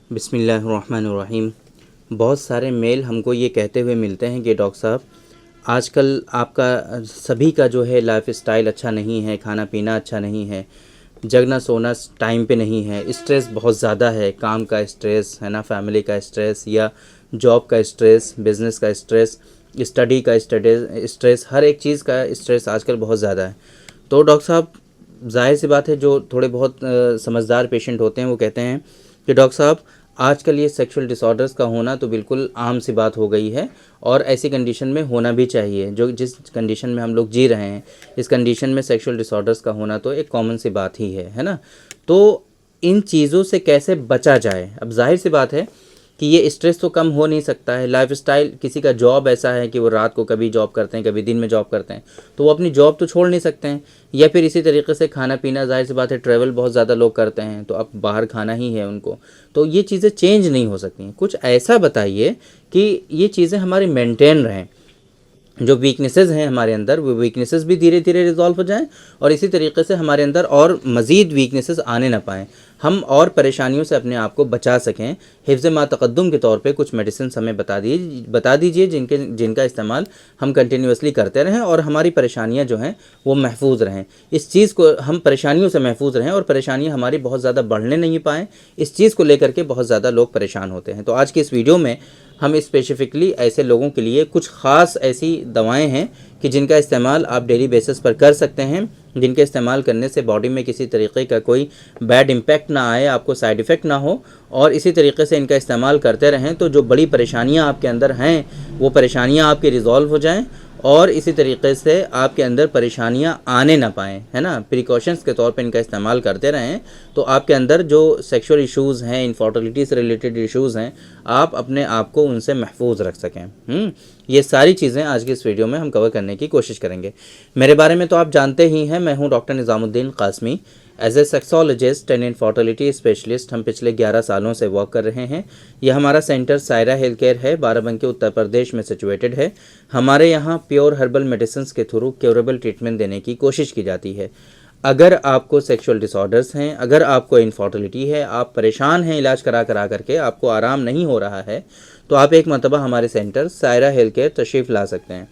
बिस्मिल्लाहिर्रहमानिर्रहीम। बहुत सारे मेल हमको ये कहते हुए मिलते हैं कि डॉक्टर साहब, आजकल आपका सभी का जो है लाइफ स्टाइल अच्छा नहीं है, खाना पीना अच्छा नहीं है, जगना सोना टाइम पे नहीं है, स्ट्रेस बहुत ज़्यादा है, काम का स्ट्रेस है ना, फैमिली का स्ट्रेस या जॉब का स्ट्रेस, बिज़नेस का स्ट्रेस, स्टडी का स्ट्रेस, हर एक चीज़ का स्ट्रेस आजकल बहुत ज़्यादा है। तो डॉक्टर साहब, जाहिर सी बात है, जो थोड़े बहुत समझदार पेशेंट होते हैं वो कहते हैं कि डॉक्टर साहब, आजकल ये सेक्सुअल डिसऑर्डर्स का होना तो बिल्कुल आम सी बात हो गई है और ऐसी कंडीशन में होना भी चाहिए। जो जिस कंडीशन में हम लोग जी रहे हैं, इस कंडीशन में सेक्सुअल डिसऑर्डर्स का होना तो एक कॉमन सी बात ही है ना। तो इन चीज़ों से कैसे बचा जाए? अब जाहिर सी बात है कि ये स्ट्रेस तो कम हो नहीं सकता है। लाइफस्टाइल, किसी का जॉब ऐसा है कि वो रात को कभी जॉब करते हैं, कभी दिन में जॉब करते हैं, तो वो अपनी जॉब तो छोड़ नहीं सकते हैं। या फिर इसी तरीके से खाना पीना, जाहिर सी बात है, ट्रैवल बहुत ज़्यादा लोग करते हैं, तो अब बाहर खाना ही है उनको, तो ये चीज़ें चेंज नहीं हो सकती। कुछ ऐसा बताइए कि ये चीज़ें हमारी मेंटेन रहें, जो वीकनेसेस हैं हमारे अंदर, वो वीकनेसेस भी धीरे धीरे रिजॉल्व हो जाएं और इसी तरीके से हमारे अंदर और मज़ीद वीकनेसेस आने ना पाएँ, हम और परेशानियों से अपने आप को बचा सकें। हिफ्ज़ मा तक़द्दुम के तौर पे कुछ मेडिसिन हमें बता दीजिए जिनका इस्तेमाल हम कंटिन्यूसली करते रहें और हमारी परेशानियां जो हैं वो महफूज रहें। इस चीज़ को, हम परेशानियों से महफूज रहें और परेशानियां हमारी बहुत ज़्यादा बढ़ने नहीं पाएँ, इस चीज़ को लेकर के बहुत ज़्यादा लोग परेशान होते हैं। तो आज की इस वीडियो में हम स्पेसिफ़िकली ऐसे लोगों के लिए कुछ ख़ास ऐसी दवाएं हैं कि जिनका इस्तेमाल आप डेली बेसिस पर कर सकते हैं, जिनके इस्तेमाल करने से बॉडी में किसी तरीके का कोई बैड इम्पैक्ट ना आए, आपको साइड इफ़ेक्ट ना हो, और इसी तरीके से इनका इस्तेमाल करते रहें तो जो बड़ी परेशानियां आपके अंदर हैं वो परेशानियां आपकी रिज़ॉल्व हो जाएं और इसी तरीके से आपके अंदर परेशानियां आने ना पाएँ, है ना। प्रिकॉशंस के तौर पे इनका इस्तेमाल करते रहें तो आपके अंदर जो सेक्सुअल इश्यूज़ हैं, इनफर्टिलिटी से रिलेटेड इश्यूज़ हैं, आप अपने आप को उनसे महफूज रख सकें। ये सारी चीज़ें आज की इस वीडियो में हम कवर करने की कोशिश करेंगे। मेरे बारे में तो आप जानते ही हैं, मैं हूँ doctor Nizamuddin Qasmi. As a sexologist and infertility specialist हम पिछले 11 सालों से वर्क कर रहे हैं। यह हमारा सेंटर सायरा हेल्थ केयर है, बाराबंकी उत्तर प्रदेश में सिचुएटेड है। हमारे यहाँ प्योर हर्बल मेडिसिन के थ्रू क्योरेबल ट्रीटमेंट देने की कोशिश की जाती है। अगर आपको सेक्सुअल डिसऑर्डर्स हैं, अगर आपको इनफर्टिलिटी है, आप परेशान हैं, इलाज करा करके आपको आराम नहीं हो रहा है, तो आप एक मरतबा हमारे सेंटर सायरा हेल्थ केयर तशरीफ़ ला सकते हैं।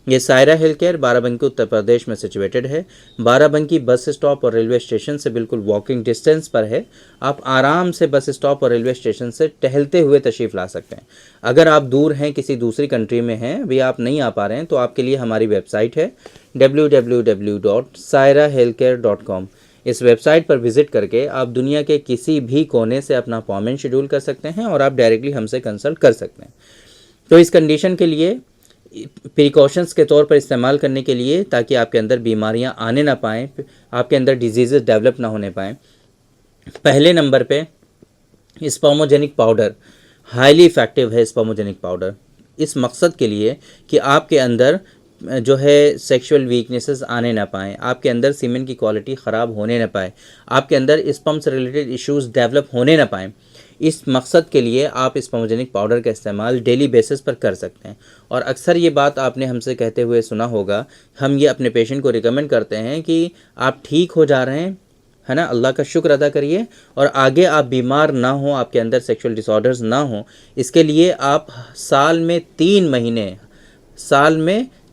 ये सायरा हेल्थ केयर बाराबंकी उत्तर प्रदेश में सिचुएटेड है। बाराबंकी बस स्टॉप और रेलवे स्टेशन से बिल्कुल वॉकिंग डिस्टेंस पर है। आप आराम से बस स्टॉप और रेलवे स्टेशन से टहलते हुए तशरीफ़ ला सकते हैं। अगर आप दूर हैं, किसी दूसरी कंट्री में हैं, अभी आप नहीं आ पा रहे हैं, तो आपके लिए हमारी वेबसाइट है www.sairahealthcare.com। इस वेबसाइट पर विज़िट करके आप दुनिया के किसी भी कोने से अपना अपॉइंटमेंट शेड्यूल कर सकते हैं और आप डायरेक्टली हमसे कंसल्ट कर सकते हैं। तो इस कंडीशन के लिए प्रिकॉशंस के तौर पर इस्तेमाल करने के लिए, ताकि आपके अंदर बीमारियां आने ना पाएँ, आपके अंदर डिजीज़ डेवलप ना होने पाएँ, पहले नंबर पे स्पर्मोजेनिक पाउडर हाईली इफ़ेक्टिव है। स्पर्मोजेनिक पाउडर इस मकसद के लिए कि आपके अंदर जो है सेक्सुअल वीकनेसेस आने ना पाएँ, आपके अंदर सीमेन की क्वालिटी ख़राब होने ना पाए, आपके अंदर स्पर्म से रिलेटेड इश्यूज़ डेवलप होने ना पाएँ। इस मकसद के लिए आप स्पर्मोजेनिक पाउडर का इस्तेमाल डेली बेसिस पर कर सकते हैं। और अक्सर ये बात आपने हमसे कहते हुए सुना होगा, हम ये अपने पेशेंट को रिकमेंड करते हैं कि आप ठीक हो जा रहे हैं, है ना, अल्लाह का शुक्र अदा करिए और आगे आप बीमार ना हो, आपके अंदर सेक्सुअल डिसऑर्डर्स ना हो। इसके लिए आप साल में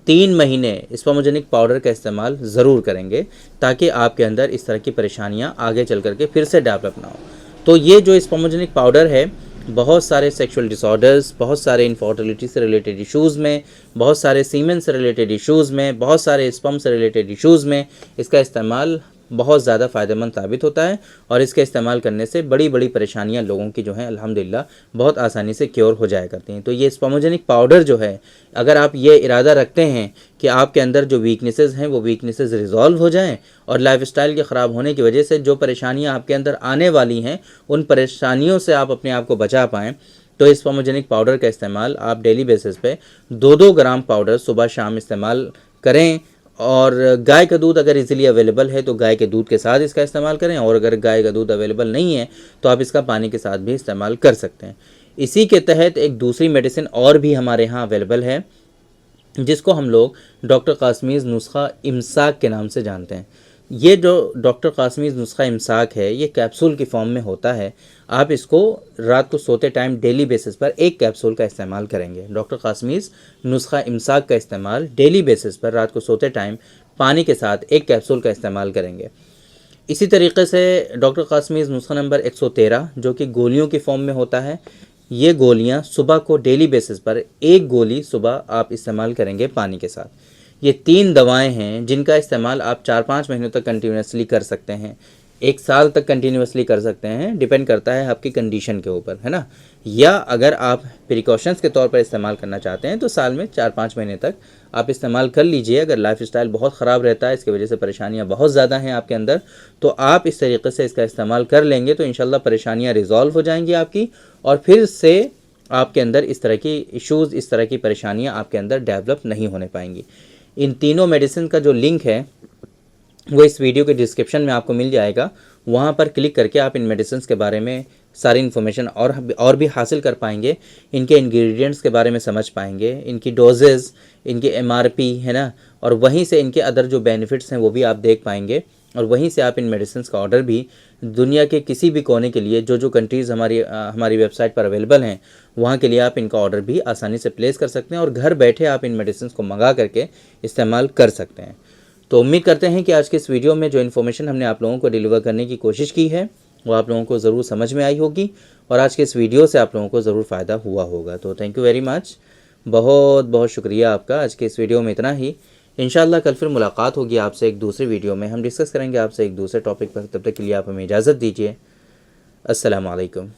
3 महीने स्पर्मोजेनिक पाउडर का इस्तेमाल ज़रूर करेंगे, ताकि आपके अंदर इस तरह की परेशानियां आगे चल करके फिर से डेवलप ना हो। तो ये जो स्पर्मोजेनिक पाउडर है, बहुत सारे सेक्सुअल डिसऑर्डर्स, बहुत सारे इनफर्टिलिटी से रिलेटेड इश्यूज़ में, बहुत सारे सीमेन से रिलेटेड इश्यूज़ में, बहुत सारे स्पर्म से रिलेटेड इश्यूज़ में इसका इस्तेमाल बहुत ज़्यादा फ़ायदेमंद साबित होता है और इसके इस्तेमाल करने से बड़ी बड़ी परेशानियां लोगों की जो हैं अल्हम्दुलिल्लाह बहुत आसानी से क्योर हो जाया करती हैं। तो ये स्पर्मोजेनिक पाउडर जो है, अगर आप ये इरादा रखते हैं कि आपके अंदर जो वीकनेसेस हैं वो वीकनेसेस रिजॉल्व हो जाएं और लाइफस्टाइल के ख़राब होने की वजह से जो परेशानियाँ आपके अंदर आने वाली हैं उन परेशानियों से आप अपने आप को बचा पाएँ, तो स्पर्मोजेनिक पाउडर का इस्तेमाल आप डेली बेसिस पे 2-2 ग्राम पाउडर सुबह शाम इस्तेमाल करें। और गाय का दूध अगर इजीली अवेलेबल है तो गाय के दूध के साथ इसका इस्तेमाल करें, और अगर गाय का दूध अवेलेबल नहीं है तो आप इसका पानी के साथ भी इस्तेमाल कर सकते हैं। इसी के तहत एक दूसरी मेडिसिन और भी हमारे यहाँ अवेलेबल है, जिसको हम लोग डॉक्टर कासमीज़ नुस्खा इमसाक के नाम से जानते हैं। ये जो डॉक्टर कासमीज़ नुस्खा इमसाक है, ये कैप्सूल की फॉर्म में होता है। आप इसको रात को सोते टाइम डेली बेसिस पर एक कैप्सूल का इस्तेमाल करेंगे। डॉक्टर कासमीज़ नुस्खा इमसाक का इस्तेमाल डेली बेसिस पर रात को सोते टाइम पानी के साथ एक कैप्सूल का इस्तेमाल करेंगे। इसी तरीके से डॉक्टर कासमीज़ नुस्खा नंबर 113 जो कि गोलियों की फॉर्म में होता है, ये गोलियां सुबह को डेली बेसिस पर एक गोली सुबह आप इस्तेमाल करेंगे पानी के साथ। ये 3 दवाएं हैं जिनका इस्तेमाल आप 4-5 महीनों तक कंटिन्यूसली कर सकते हैं, 1 साल तक कंटिन्यूसली कर सकते हैं, डिपेंड करता है आपकी कंडीशन के ऊपर, है ना। या अगर आप प्रिकॉशंस के तौर पर इस्तेमाल करना चाहते हैं तो साल में 4-5 महीने तक आप इस्तेमाल कर लीजिए। अगर लाइफस्टाइल बहुत ख़राब रहता है, इसकी वजह से परेशानियां बहुत ज़्यादा हैं आपके अंदर, तो आप इस तरीके से इसका इस्तेमाल कर लेंगे तो इंशाल्लाह परेशानियां रिजॉल्व हो जाएंगी आपकी, और फिर से आपके अंदर इस तरह की इश्यूज़, इस तरह की परेशानियां आपके अंदर डेवलप नहीं होने पाएंगी। इन तीनों मेडिसिन का जो लिंक है वो इस वीडियो के डिस्क्रिप्शन में आपको मिल जाएगा। वहाँ पर क्लिक करके आप इन मेडिसिन के बारे में सारी इन्फॉर्मेशन और भी हासिल कर पाएंगे, इनके इंग्रेडिएंट्स के बारे में समझ पाएंगे, इनकी डोजेज़, इनकी एमआरपी, है ना, और वहीं से इनके अदर जो बेनिफिट्स हैं वो भी आप देख पाएंगे। और वहीं से आप इन मेडिसिन का ऑर्डर भी दुनिया के किसी भी कोने के लिए, जो कंट्रीज़ हमारी वेबसाइट पर अवेलेबल हैं, वहाँ के लिए आप इनका ऑर्डर भी आसानी से प्लेस कर सकते हैं और घर बैठे आप इन मेडिसिन को मंगा करके इस्तेमाल कर सकते हैं। तो उम्मीद करते हैं कि आज के इस वीडियो में जो इन्फॉर्मेशन हमने आप लोगों को डिलीवर करने की कोशिश की है वो आप लोगों को ज़रूर समझ में आई होगी और आज के इस वीडियो से आप लोगों को ज़रूर फ़ायदा हुआ होगा। तो थैंक यू वेरी मच, बहुत बहुत शुक्रिया आपका। आज के इस वीडियो में इतना ही। इंशाल्लाह कल फिर मुलाकात होगी आपसे एक दूसरे वीडियो में, हम डिस्कस करेंगे आपसे एक दूसरे टॉपिक पर। तब तक के लिए आप हमें इजाज़त दीजिए। अस्सलाम वालेकुम।